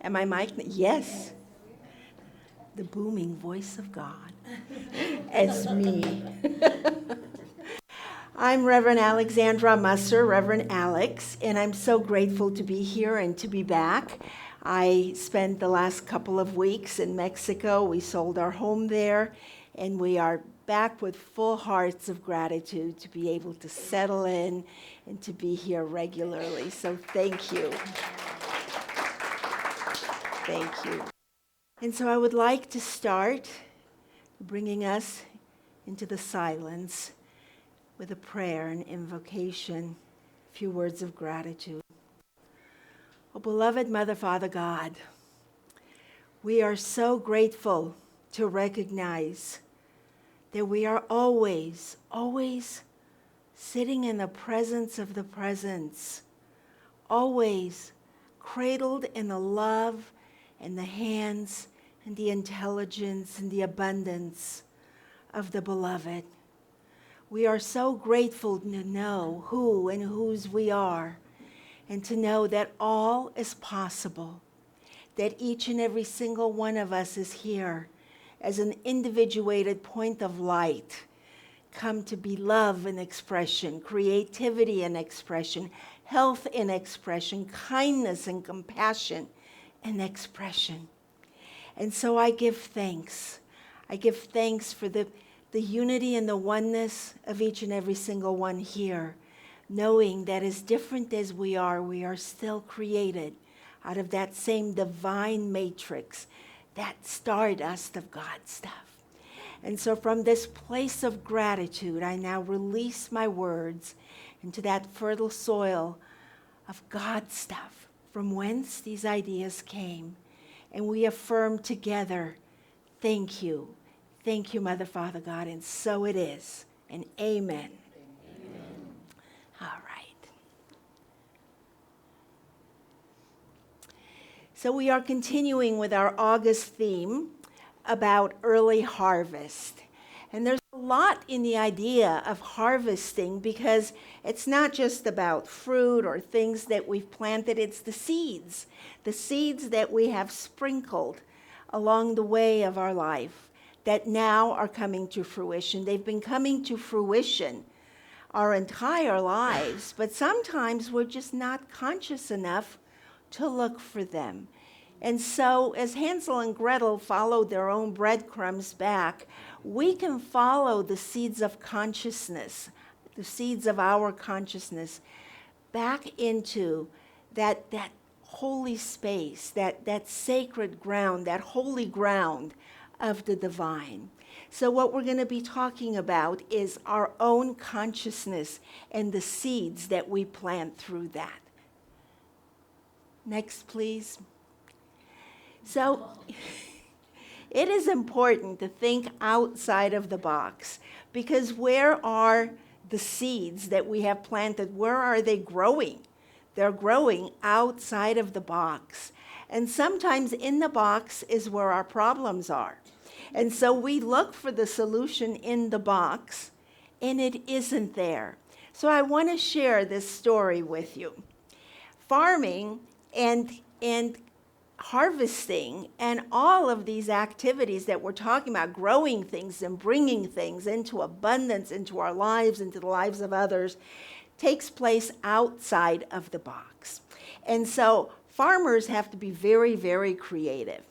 Am I mic? Yes. The booming voice of God. It's me. I'm Reverend Alexandra Musser, Reverend Alex, and I'm so grateful to be here and to be back. I spent the last couple of weeks in Mexico. We sold our home there, and we are back with full hearts of gratitude to be able to settle in and to be here regularly. So thank you. Thank you. And so I would like to start bringing us into the silence with a prayer and invocation, a few words of gratitude. Oh, beloved Mother, Father, God, we are so grateful to recognize that we are always, always sitting in the presence of the presence, always cradled in the love and the hands and the intelligence and the abundance of the beloved. We are so grateful to know who and whose we are, and to know that all is possible, that each and every single one of us is here as an individuated point of light, come to be love in expression, creativity in expression, health in expression, kindness and compassion in expression. And so I give thanks. I give thanks for the unity and the oneness of each and every single one here, knowing that as different as we are still created out of that same divine matrix, that stardust of God stuff. And so from this place of gratitude, I now release my words into that fertile soil of God stuff, from whence these ideas came. And we affirm together, thank you. Thank you, Mother, Father, God, and so it is, and amen. Amen. All right. So we are continuing with our August theme about early harvest. And there's a lot in the idea of harvesting, because it's not just about fruit or things that we've planted, it's the seeds that we have sprinkled along the way of our life that now are coming to fruition. They've been coming to fruition our entire lives, but sometimes we're just not conscious enough to look for them. And so as Hansel and Gretel followed their own breadcrumbs back, we can follow the seeds of consciousness, the seeds of our consciousness, back into that holy space, that sacred ground, that holy ground of the divine. So what we're going to be talking about is our own consciousness and the seeds that we plant through that. Next, please. So it is important to think outside of the box, because where are the seeds that we have planted? Where are they growing? They're growing outside of the box. And sometimes in the box is where our problems are. And so we look for the solution in the box, and it isn't there. So I want to share this story with you. Farming and harvesting and all of these activities that we're talking about, growing things and bringing things into abundance, into our lives, into the lives of others, takes place outside of the box. And so farmers have to be very, very creative.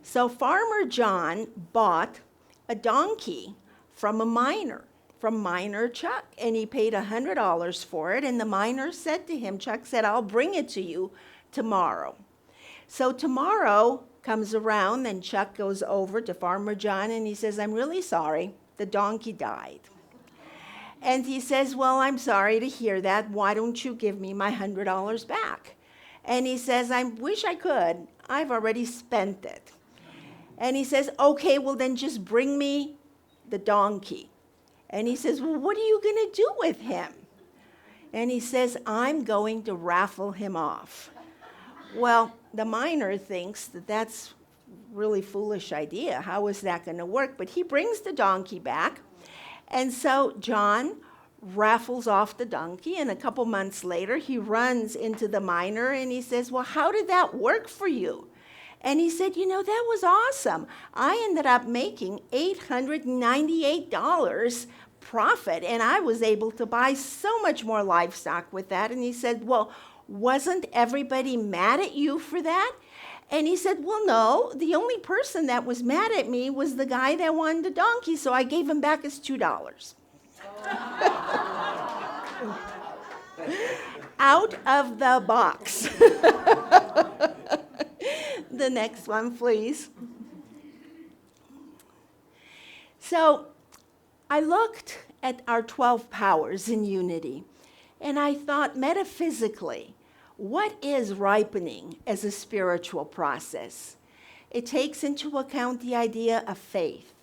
So Farmer John bought a donkey from a miner, from miner Chuck, and he paid $100 for it. And the miner said to him, Chuck said, I'll bring it to you tomorrow. So tomorrow comes around, and Chuck goes over to Farmer John, and he says, I'm really sorry, the donkey died. And he says, well, I'm sorry to hear that. Why don't you give me my $100 back? And he says, I wish I could. I've already spent it. And he says, okay, well then just bring me the donkey. And he says, well, what are you going to do with him? And he says, I'm going to raffle him off. Well, the miner thinks that that's really foolish idea. How is that going to work? But he brings the donkey back. And so John raffles off the donkey, and a couple months later, he runs into the miner and he says, well, how did that work for you? And he said, that was awesome. I ended up making $898 profit, and I was able to buy so much more livestock with that. And he said, well, wasn't everybody mad at you for that? And he said, well, no, the only person that was mad at me was the guy that wanted the donkey, so I gave him back his $2. Out of the box. The next one, please. So I looked at our 12 powers in unity, and I thought metaphysically, what is ripening as a spiritual process? It takes into account the idea of faith.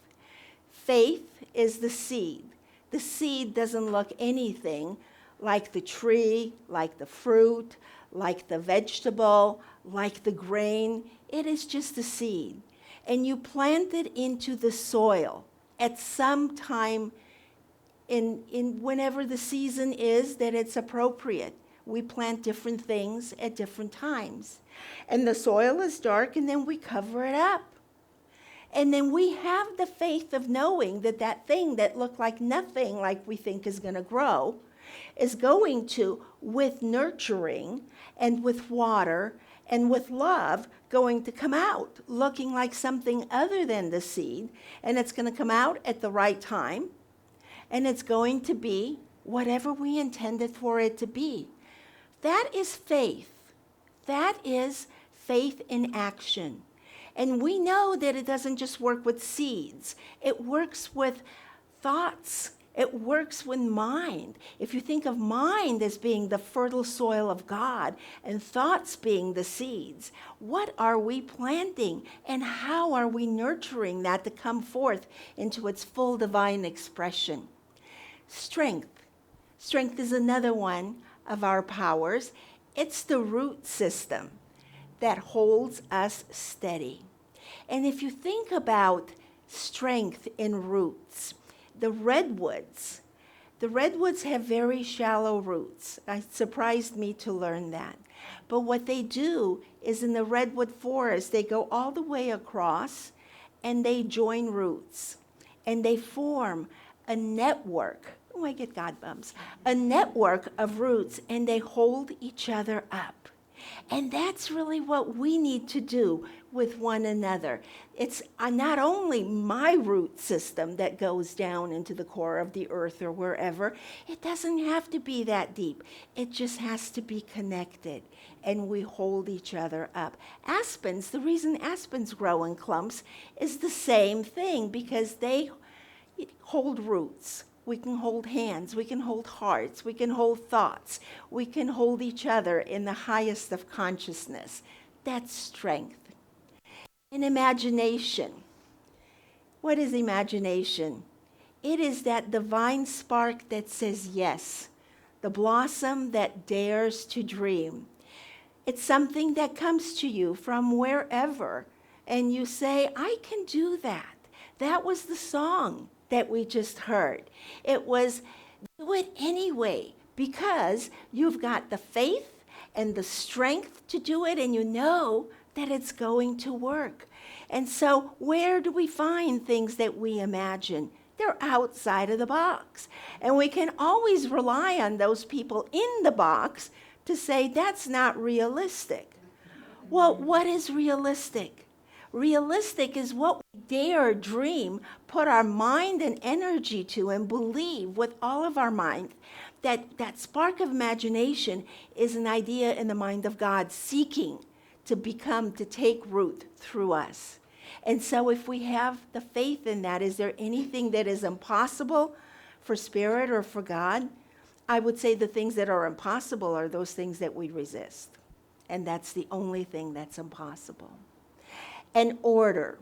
Faith is the seed. The seed doesn't look anything like the tree, like the fruit, like the vegetable, like the grain. It is just a seed. And you plant it into the soil at some time in whenever the season is that it's appropriate. We plant different things at different times. And the soil is dark, and then we cover it up. And then we have the faith of knowing that that thing that looked like nothing like we think is going to grow is going to, with nurturing and with water and with love, going to come out looking like something other than the seed. And it's going to come out at the right time. And it's going to be whatever we intended for it to be. That is faith. That is faith in action. And we know that it doesn't just work with seeds. It works with thoughts. It works with mind. If you think of mind as being the fertile soil of God and thoughts being the seeds, what are we planting and how are we nurturing that to come forth into its full divine expression? Strength. Strength is another one of our powers. It's the root system that holds us steady. And if you think about strength in roots, the redwoods have very shallow roots. It surprised me to learn that. But what they do is in the redwood forest, they go all the way across and they join roots and they form a network. Oh, I get God bumps. A network of roots, and they hold each other up. And that's really what we need to do with one another. It's not only my root system that goes down into the core of the earth or wherever. It doesn't have to be that deep. It just has to be connected, and we hold each other up. Aspens, the reason aspens grow in clumps is the same thing, because they hold roots. We can hold hands, we can hold hearts, we can hold thoughts, we can hold each other in the highest of consciousness. That's strength. And imagination. What is imagination? It is that divine spark that says yes, the blossom that dares to dream. It's something that comes to you from wherever, and you say, I can do that. That was the song that we just heard. It was, do it anyway, because you've got the faith and the strength to do it, and you know that it's going to work. And so where do we find things that we imagine? They're outside of the box. And we can always rely on those people in the box to say, that's not realistic. Well, what is realistic? Realistic is what we dare dream, put our mind and energy to, and believe with all of our mind that that spark of imagination is an idea in the mind of God seeking to become, to take root through us. And so if we have the faith in that, is there anything that is impossible for Spirit or for God? I would say the things that are impossible are those things that we resist. And that's the only thing that's impossible. And order.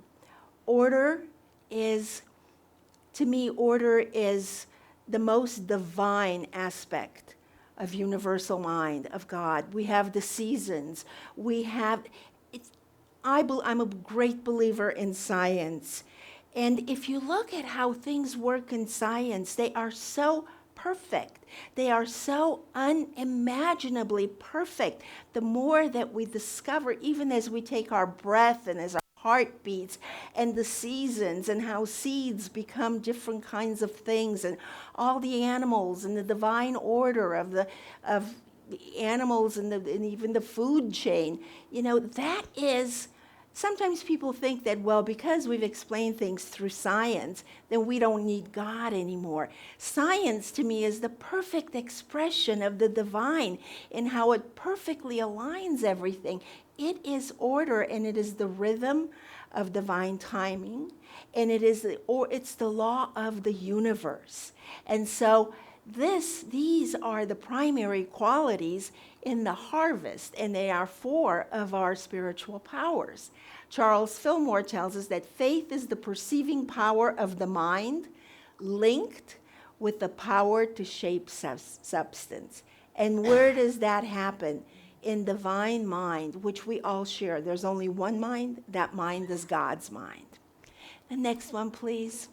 Order is, to me, order is the most divine aspect of universal mind, of God. We have the seasons. We have, I'm a great believer in science. And if you look at how things work in science, they are so perfect. They are so unimaginably perfect. The more that we discover, even as we take our breath and as our heart beats, and the seasons and how seeds become different kinds of things, and all the animals and the divine order of the animals and even the food chain, that is. Sometimes people think that, well, because we've explained things through science, then we don't need God anymore. Science, to me, is the perfect expression of the divine in how it perfectly aligns everything. It is order, and it is the rhythm of divine timing, and it's the law of the universe. And so these are the primary qualities in the harvest, and they are 4 of our spiritual powers. Charles Fillmore tells us that faith is the perceiving power of the mind linked with the power to shape substance. And where does that happen? In divine mind, which we all share. There's only one mind. That mind is God's mind. The next one, please.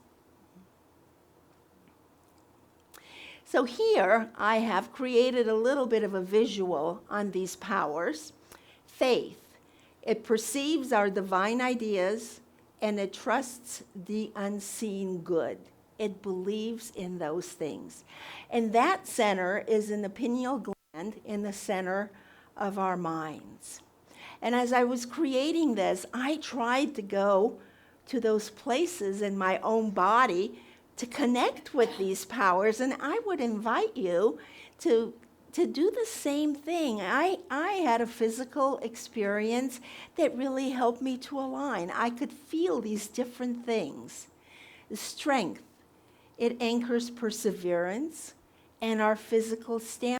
So here I have created a little bit of a visual on these powers. Faith, it perceives our divine ideas and it trusts the unseen good. It believes in those things. And that center is in the pineal gland in the center of our minds. And as I was creating this, I tried to go to those places in my own body to connect with these powers, and I would invite you to do the same thing. I had a physical experience that really helped me to align. I could feel these different things. Strength, it anchors perseverance and our physical stamina,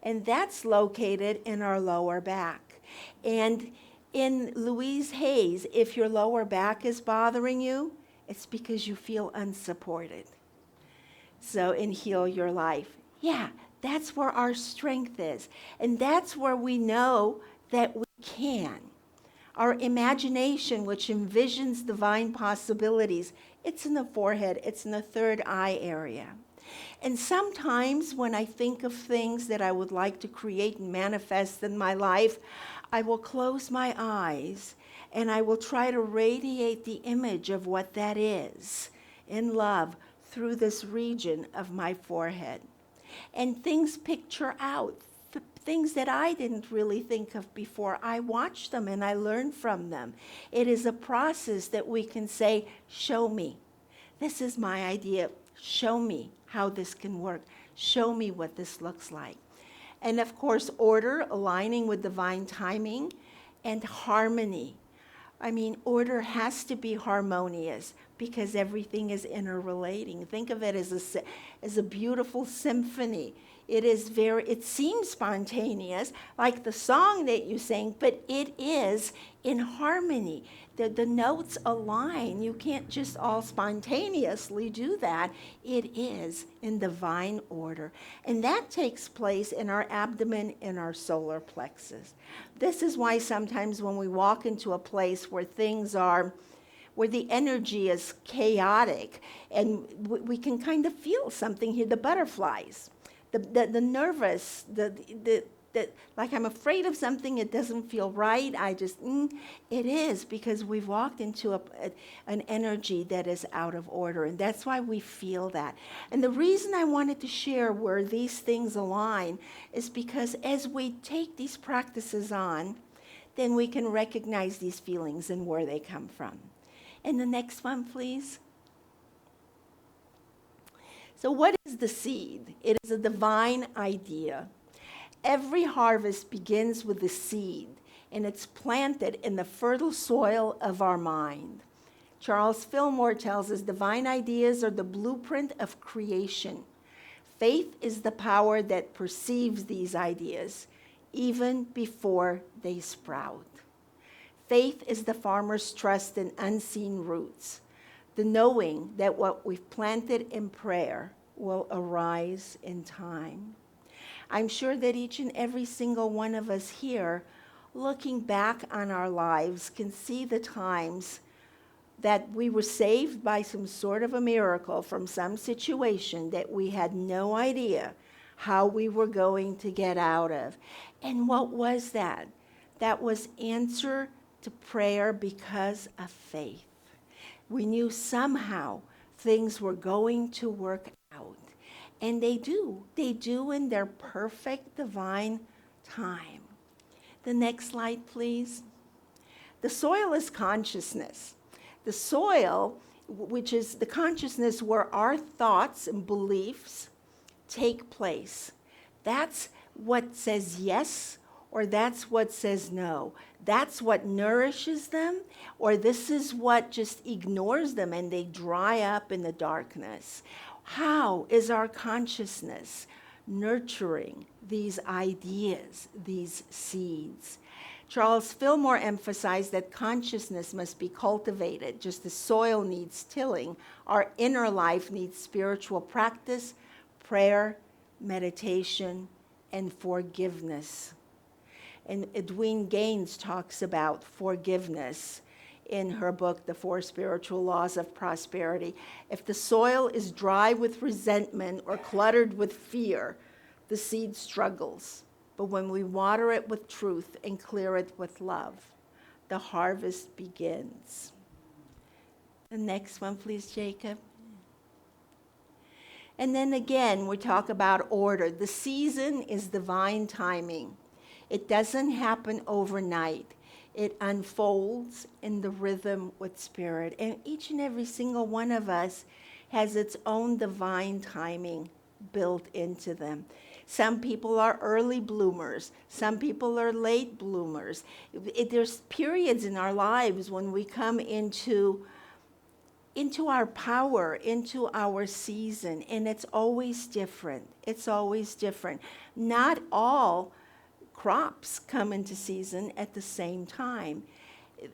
and that's located in our lower back. And in Louise Hay's, if your lower back is bothering you, it's because you feel unsupported. So in Heal Your Life, that's where our strength is. And that's where we know that we can. Our imagination, which envisions divine possibilities, it's in the forehead, it's in the third eye area. And sometimes when I think of things that I would like to create and manifest in my life, I will close my eyes and I will try to radiate the image of what that is in love through this region of my forehead. And things picture out, things that I didn't really think of before. I watch them and I learn from them. It is a process that we can say, show me. This is my idea. Show me how this can work. Show me what this looks like. And of course, order, aligning with divine timing, and harmony. I mean, order has to be harmonious because everything is interrelating. Think of it as a beautiful symphony. It seems spontaneous, like the song that you sang, but it is in harmony. The notes align. You can't just all spontaneously do that. It is in divine order. And that takes place in our abdomen and our solar plexus. This is why sometimes when we walk into a place where where the energy is chaotic, and we can kind of feel something here, the butterflies, the nervous, like I'm afraid of something, it doesn't feel right, it is because we've walked into an energy that is out of order, and that's why we feel that. And the reason I wanted to share where these things align is because as we take these practices on, then we can recognize these feelings and where they come from. And the next one, please. So what is the seed? It is a divine idea. Every harvest begins with the seed, and it's planted in the fertile soil of our mind. Charles Fillmore tells us divine ideas are the blueprint of creation. Faith is the power that perceives these ideas, even before they sprout. Faith is the farmer's trust in unseen roots, the knowing that what we've planted in prayer will arise in time. I'm sure that each and every single one of us here, looking back on our lives, can see the times that we were saved by some sort of a miracle from some situation that we had no idea how we were going to get out of. And what was that? That was answer to prayer because of faith. We knew somehow things were going to work out. And they do. They do in their perfect divine time. The next slide, please. The soil is consciousness. The soil, which is the consciousness where our thoughts and beliefs take place. That's what says yes, or that's what says no. That's what nourishes them, or this is what just ignores them and they dry up in the darkness. How is our consciousness nurturing these ideas, these seeds? Charles Fillmore emphasized that consciousness must be cultivated, just as soil needs tilling. Our inner life needs spiritual practice, prayer, meditation, and forgiveness. And Edwene Gaines talks about forgiveness in her book, The 4 Spiritual Laws of Prosperity. If the soil is dry with resentment or cluttered with fear, the seed struggles. But when we water it with truth and clear it with love, the harvest begins. The next one, please, Jacob. And then again, we talk about order. The season is divine timing. It doesn't happen overnight. It unfolds in the rhythm with spirit. And each and every single one of us has its own divine timing built into them. Some people are early bloomers. Some people are late bloomers. There's periods in our lives when we come into our power, into our season, and it's always different. It's always different. Not all crops come into season at the same time.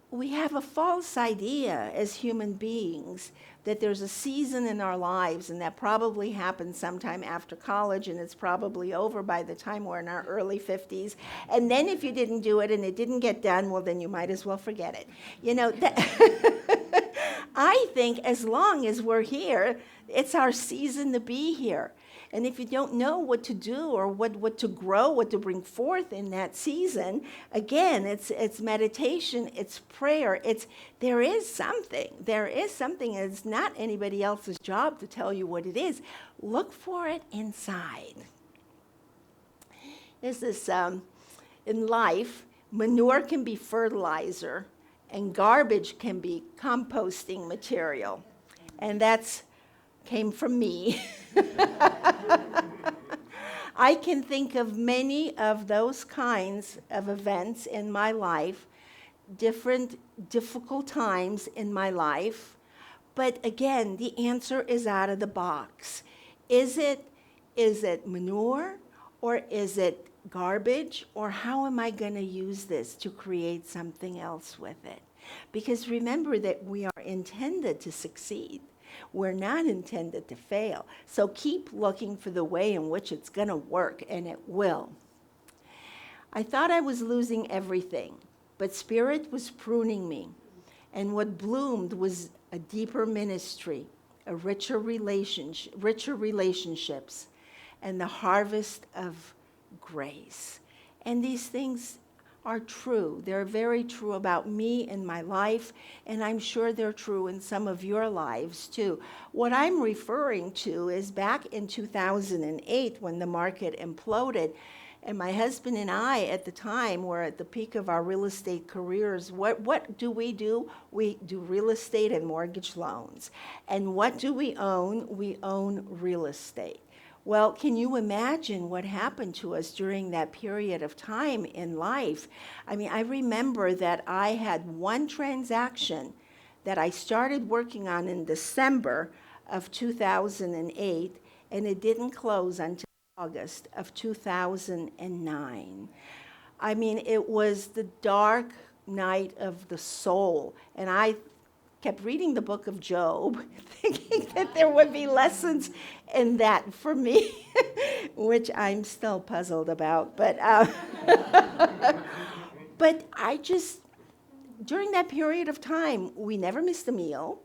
We have a false idea as human beings that there's a season in our lives, and that probably happened sometime after college, and it's probably over by the time we're in our early 50s. And then if you didn't do it and it didn't get done, well, then you might as well forget it. I think as long as we're here, it's our season to be here. And if you don't know what to do or what to grow, what to bring forth in that season, again, it's meditation, it's prayer, there is something, and it's not anybody else's job to tell you what it is. Look for it inside. There's this, in life, manure can be fertilizer, and garbage can be composting material. And that's came from me. I can think of many of those kinds of events in my life, different difficult times in my life. But again, the answer is out of the box. Is it manure, or is it garbage, or how am I going to use this to create something else with it? Because remember that we are intended to succeed. We're not intended to fail. So keep looking for the way in which it's going to work, and it will. I thought I was losing everything, but Spirit was pruning me. And what bloomed was a deeper ministry, a richer relationships, and the harvest of grace. And these things are true. They're very true about me and my life, and I'm sure they're true in some of your lives too. What I'm referring to is back in 2008 when the market imploded, and my husband and I at the time were at the peak of our real estate careers. What do? We do real estate and mortgage loans. And what do we own? We own real estate. Well, can you imagine what happened to us during that period of time in life? I mean, I remember that I had one transaction that I started working on in December of 2008, and it didn't close until August of 2009. I mean, it was the dark night of the soul, and I kept reading the book of Job, thinking that there would be lessons in that for me, which I'm still puzzled about. But I just during that period of time, we never missed a meal.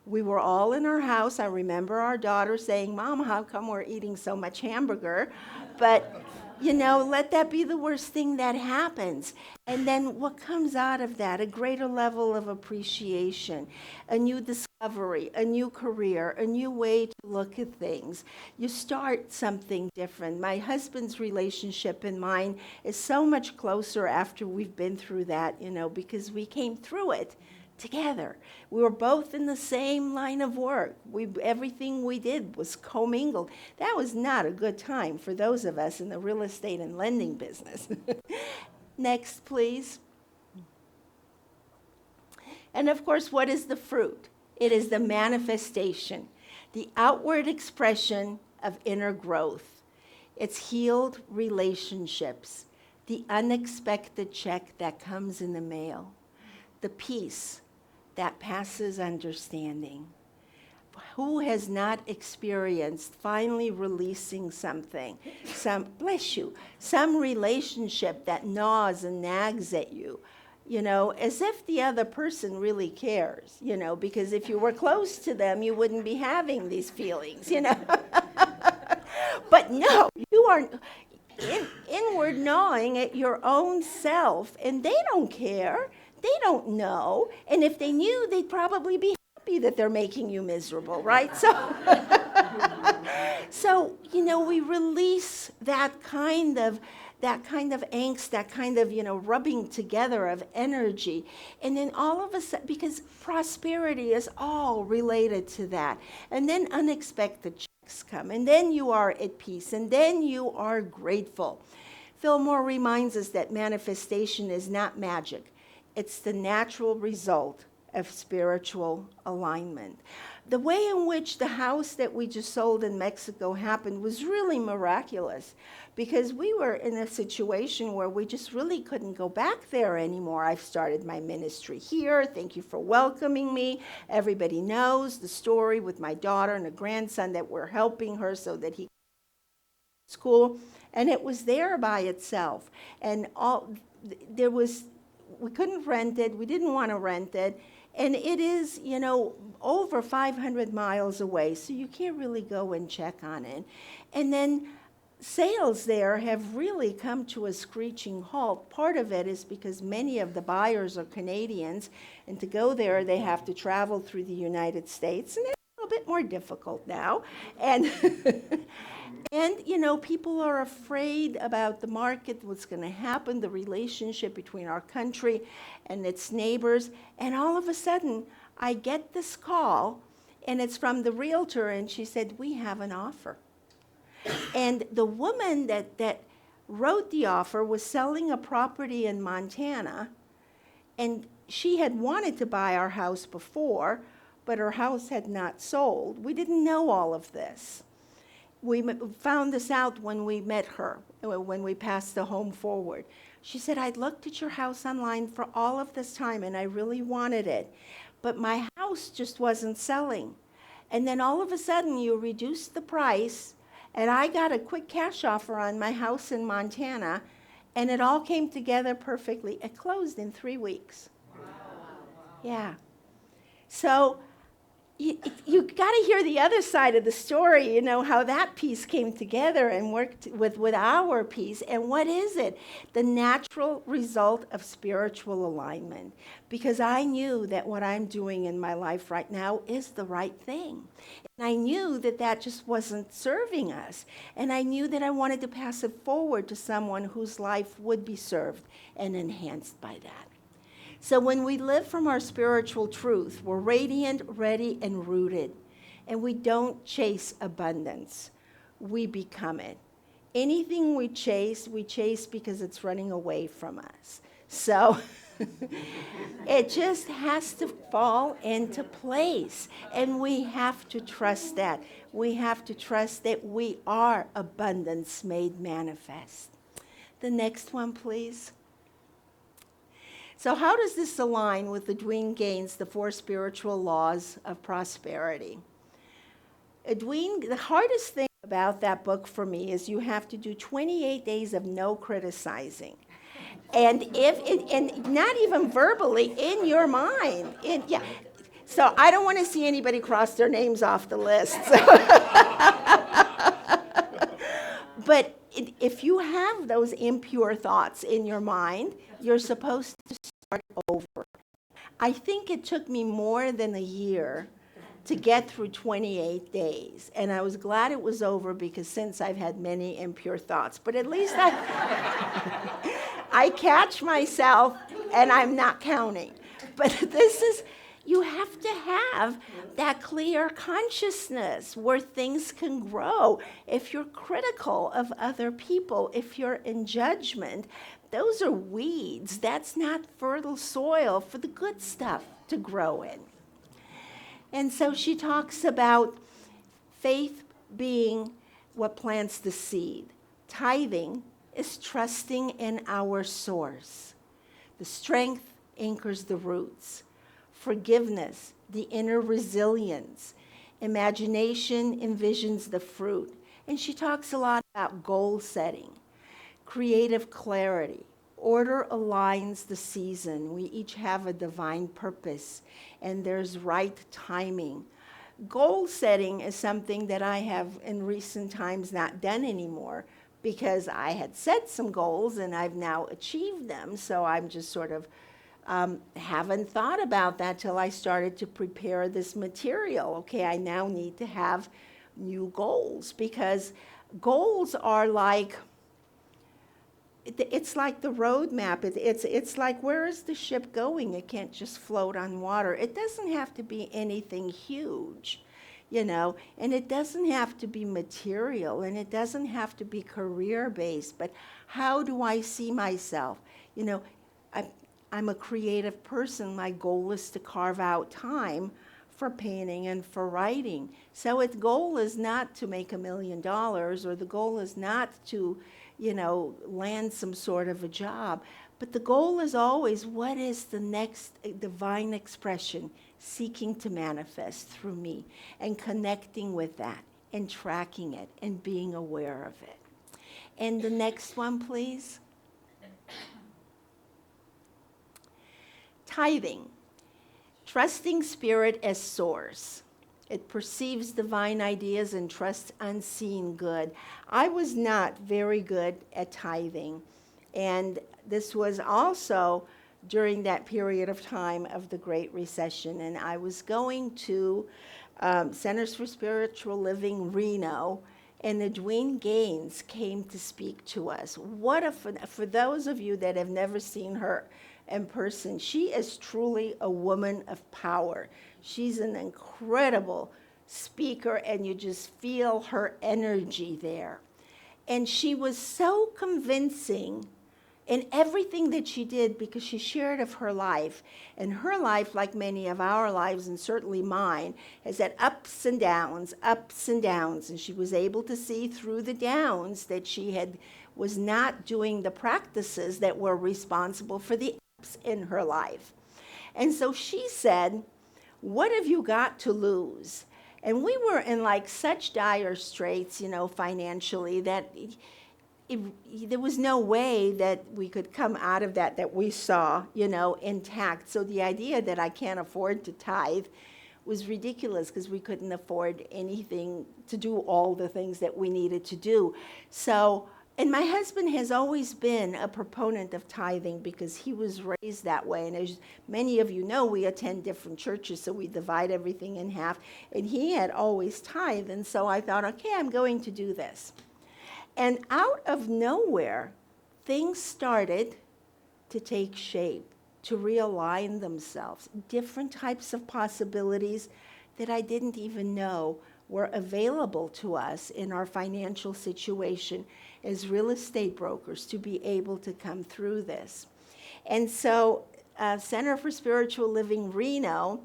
We were all in our house. I remember our daughter saying, Mom, how come we're eating so much hamburger? But, let that be the worst thing that happens. And then what comes out of that? A greater level of appreciation, a new discovery, a new career, a new way to look at things. You start something different. My husband's relationship and mine is so much closer after we've been through that, because we came through it together. We were both in the same line of work. Everything we did was commingled. That was not a good time for those of us in the real estate and lending business. Next, please. And of course, what is the fruit? It is the manifestation, the outward expression of inner growth. It's healed relationships, the unexpected check that comes in the mail, the peace that passes understanding. Who has not experienced finally releasing something, some relationship that gnaws and nags at you, as if the other person really cares, because if you were close to them, you wouldn't be having these feelings, But no, you are inward gnawing at your own self, and they don't care. They don't know, and if they knew, they'd probably be happy that they're making you miserable, right? So, we release that kind of angst, that kind of, rubbing together of energy, and then all of a sudden, because prosperity is all related to that, and then unexpected checks come, and then you are at peace, and then you are grateful. Fillmore reminds us that manifestation is not magic. It's the natural result of spiritual alignment. The way in which the house that we just sold in Mexico happened was really miraculous, because we were in a situation where we just really couldn't go back there anymore. I've started my ministry here. Thank you for welcoming me. Everybody knows the story with my daughter and a grandson that we're helping her so that he can go to school. And it was there by itself. And we couldn't rent it. We didn't want to rent it. And it is, over 500 miles away, so you can't really go and check on it. And then sales there have really come to a screeching halt. Part of it is because many of the buyers are Canadians, and to go there, they have to travel through the United States, and it's a little bit more difficult now. And people are afraid about the market, what's going to happen, the relationship between our country and its neighbors. And all of a sudden, I get this call, and it's from the realtor, and she said, we have an offer. And the woman that wrote the offer was selling a property in Montana, and she had wanted to buy our house before, but her house had not sold. We didn't know all of this. We found this out when we met her, when we passed the home forward. She said, I'd looked at your house online for all of this time, and I really wanted it, but my house just wasn't selling. And then all of a sudden, you reduced the price, and I got a quick cash offer on my house in Montana, and it all came together perfectly. It closed in 3 weeks. Wow. Yeah. So you got to hear the other side of the story, how that piece came together and worked with our piece. And what is it? The natural result of spiritual alignment. Because I knew that what I'm doing in my life right now is the right thing. And I knew that just wasn't serving us. And I knew that I wanted to pass it forward to someone whose life would be served and enhanced by that. So when we live from our spiritual truth, we're radiant, ready, and rooted. And we don't chase abundance. We become it. Anything we chase because it's running away from us. So it just has to fall into place. And we have to trust that. We have to trust that we are abundance made manifest. The next one, please. So how does this align with the Edwene Gaines, the 4 spiritual laws of prosperity? Edwene, the hardest thing about that book for me is you have to do 28 days of no criticizing. And and not even verbally, in your mind. Yeah. So I don't want to see anybody cross their names off the list. But if you have those impure thoughts in your mind, you're supposed to start over. I think it took me more than a year to get through 28 days. And I was glad it was over, because since I've had many impure thoughts. But at least I catch myself and I'm not counting. But you have to have that clear consciousness where things can grow. If you're critical of other people, if you're in judgment, those are weeds. That's not fertile soil for the good stuff to grow in. And so she talks about faith being what plants the seed. Tithing is trusting in our source. The strength anchors the roots. Forgiveness, the inner resilience. Imagination envisions the fruit. And she talks a lot about goal setting, creative clarity. Order aligns the season. We each have a divine purpose, and there's right timing. Goal setting is something that I have in recent times not done anymore, because I had set some goals and I've now achieved them. So I'm just sort of haven't thought about that till I started to prepare this material. Okay, I now need to have new goals, because goals are like, it's like the roadmap. It's like, where is the ship going? It can't just float on water. It doesn't have to be anything huge, and it doesn't have to be material, and it doesn't have to be career-based, but how do I see myself? I'm a creative person. My goal is to carve out time for painting and for writing. So its goal is not to make $1 million, or the goal is not to, land some sort of a job. But the goal is always, what is the next divine expression seeking to manifest through me, and connecting with that and tracking it and being aware of it. And the next one, please. Tithing, trusting spirit as source. It perceives divine ideas and trusts unseen good. I was not very good at tithing, and this was also during that period of time of the Great Recession, and I was going to Centers for Spiritual Living, Reno, and Edwene Gaines came to speak to us. For those of you that have never seen her in person, she is truly a woman of power. She's an incredible speaker, and you just feel her energy there. And she was so convincing in everything that she did, because she shared of her life. And her life, like many of our lives, and certainly mine, has had ups and downs. And she was able to see through the downs that she was not doing the practices that were responsible for the ups in her life. And so she said, what have you got to lose? And we were in like such dire straits, financially, that there was no way that we could come out of that we saw, intact. So the idea that I can't afford to tithe was ridiculous, because we couldn't afford anything to do all the things that we needed to do. So, and my husband has always been a proponent of tithing, because he was raised that way. And as many of you know, we attend different churches, so we divide everything in half. And he had always tithed, and so I thought, okay, I'm going to do this. And out of nowhere, things started to take shape, to realign themselves. Different types of possibilities that I didn't even know were available to us in our financial situation as real estate brokers, to be able to come through this. And so Center for Spiritual Living Reno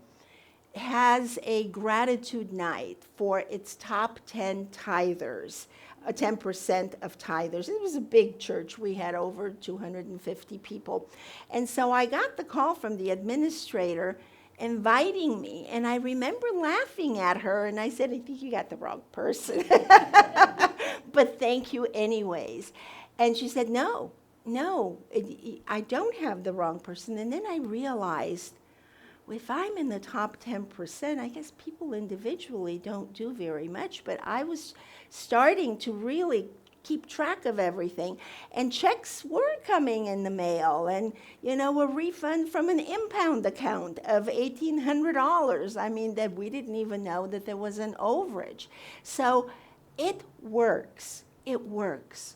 has a gratitude night for its top 10 tithers. 10% of tithers. It was a big church. We had over 250 people. And so I got the call from the administrator inviting me, and I remember laughing at her, and I said, I think you got the wrong person. But thank you anyways. And she said, no, no, I don't have the wrong person. And then I realized, if I'm in the top 10%, I guess people individually don't do very much, but I was starting to really keep track of everything. And checks were coming in the mail, and, a refund from an impound account of $1,800. I mean, that we didn't even know that there was an overage. So it works. It works.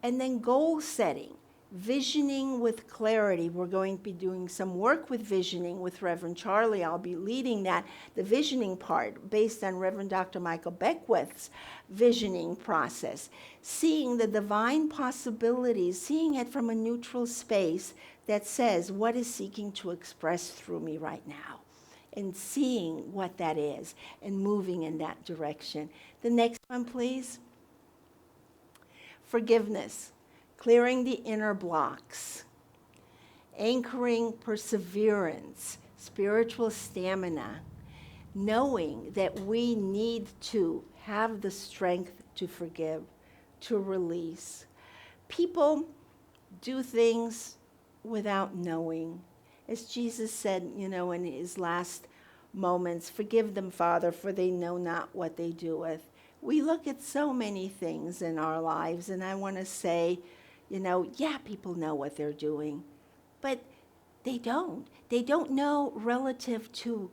And then goal setting. Visioning with clarity. We're going to be doing some work with visioning with Reverend Charlie. I'll be leading that, the visioning part, based on Reverend Dr. Michael Beckwith's visioning process. Seeing the divine possibilities, seeing it from a neutral space that says, what is seeking to express through me right now? And seeing what that is and moving in that direction. The next one, please. Forgiveness. Clearing the inner blocks, anchoring perseverance, spiritual stamina, knowing that we need to have the strength to forgive, to release. People do things without knowing. As Jesus said, in his last moments, forgive them, Father, for they know not what they doeth. We look at so many things in our lives, and I want to say, people know what they're doing, but they don't. They don't know relative to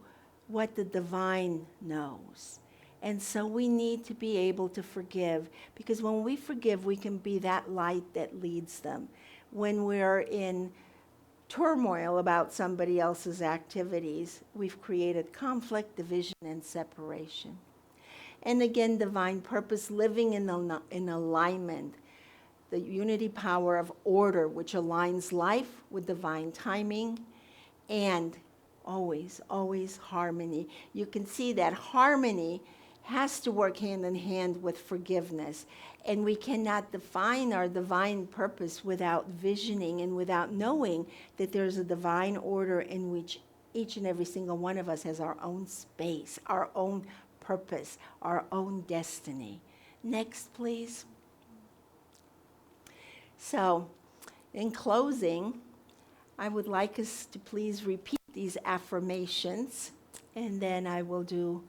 what the divine knows. And so we need to be able to forgive, because when we forgive, we can be that light that leads them. When we're in turmoil about somebody else's activities, we've created conflict, division, and separation. And again, divine purpose, living in alignment. The unity power of order, which aligns life with divine timing, and always, always harmony. You can see that harmony has to work hand in hand with forgiveness. And we cannot define our divine purpose without visioning and without knowing that there's a divine order in which each and every single one of us has our own space, our own purpose, our own destiny. Next, please. So, in closing, I would like us to please repeat these affirmations, and then I will do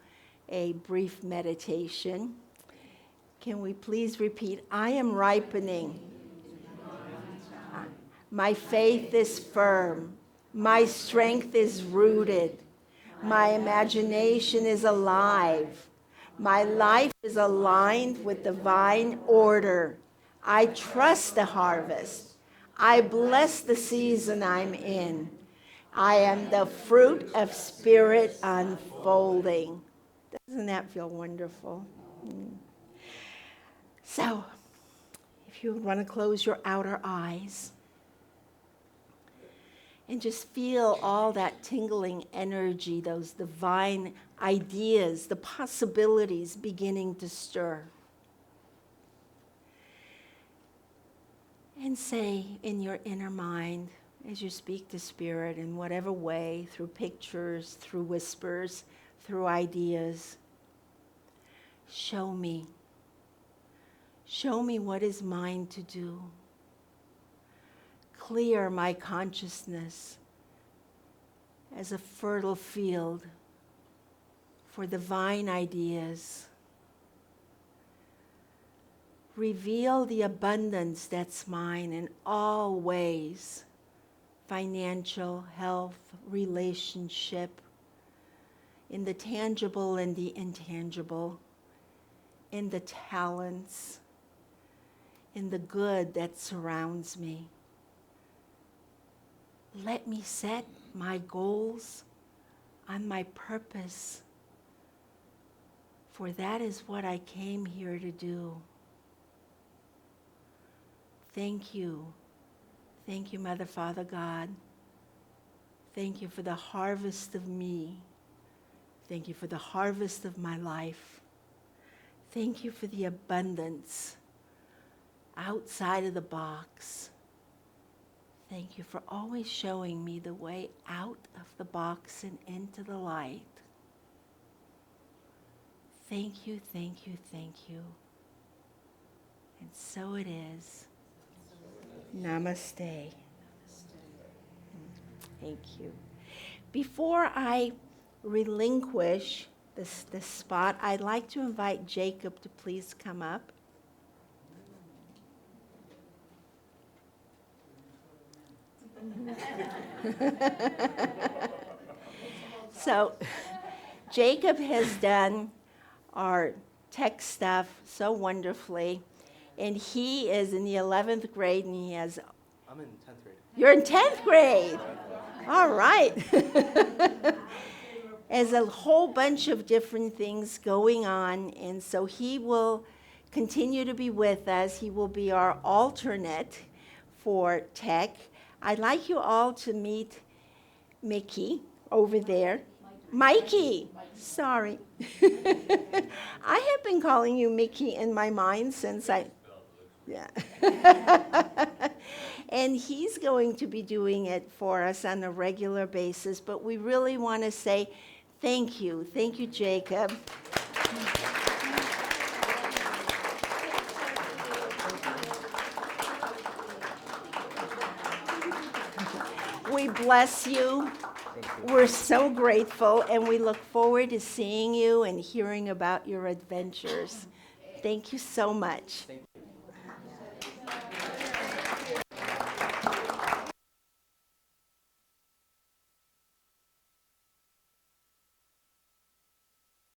a brief meditation. Can we please repeat? I am ripening. My faith is firm. My strength is rooted. My imagination is alive. My life is aligned with divine order. I trust the harvest. I bless the season I'm in. I am the fruit of spirit unfolding. Doesn't that feel wonderful? So, if you want to close your outer eyes and just feel all that tingling energy, those divine ideas, the possibilities beginning to stir. And say in your inner mind, as you speak to Spirit in whatever way, through pictures, through whispers, through ideas, show me. Show me what is mine to do. Clear my consciousness as a fertile field for divine ideas. Reveal the abundance that's mine in all ways, financial, health, relationship, in the tangible and the intangible, in the talents, in the good that surrounds me. Let me set my goals on my purpose, for that is what I came here to do. Thank you. Thank you, Mother, Father, God. Thank you for the harvest of me. Thank you for the harvest of my life. Thank you for the abundance outside of the box. Thank you for always showing me the way out of the box and into the light. Thank you, thank you, thank you. And so it is. Namaste. Thank you. Before I relinquish this spot, I'd like to invite Jacob to please come up. So, Jacob has done our tech stuff so wonderfully, and he is in the 11th grade, and he has... I'm in 10th grade. You're in 10th grade? All right. There's a whole bunch of different things going on, and so he will continue to be with us. He will be our alternate for tech. I'd like you all to meet Mickey over there. Mikey. Sorry. I have been calling you Mickey in my mind since yeah. And he's going to be doing it for us on a regular basis, but we really want to say thank you. Thank you, Jacob. We bless you. We're so grateful, and we look forward to seeing you and hearing about your adventures. Thank you so much.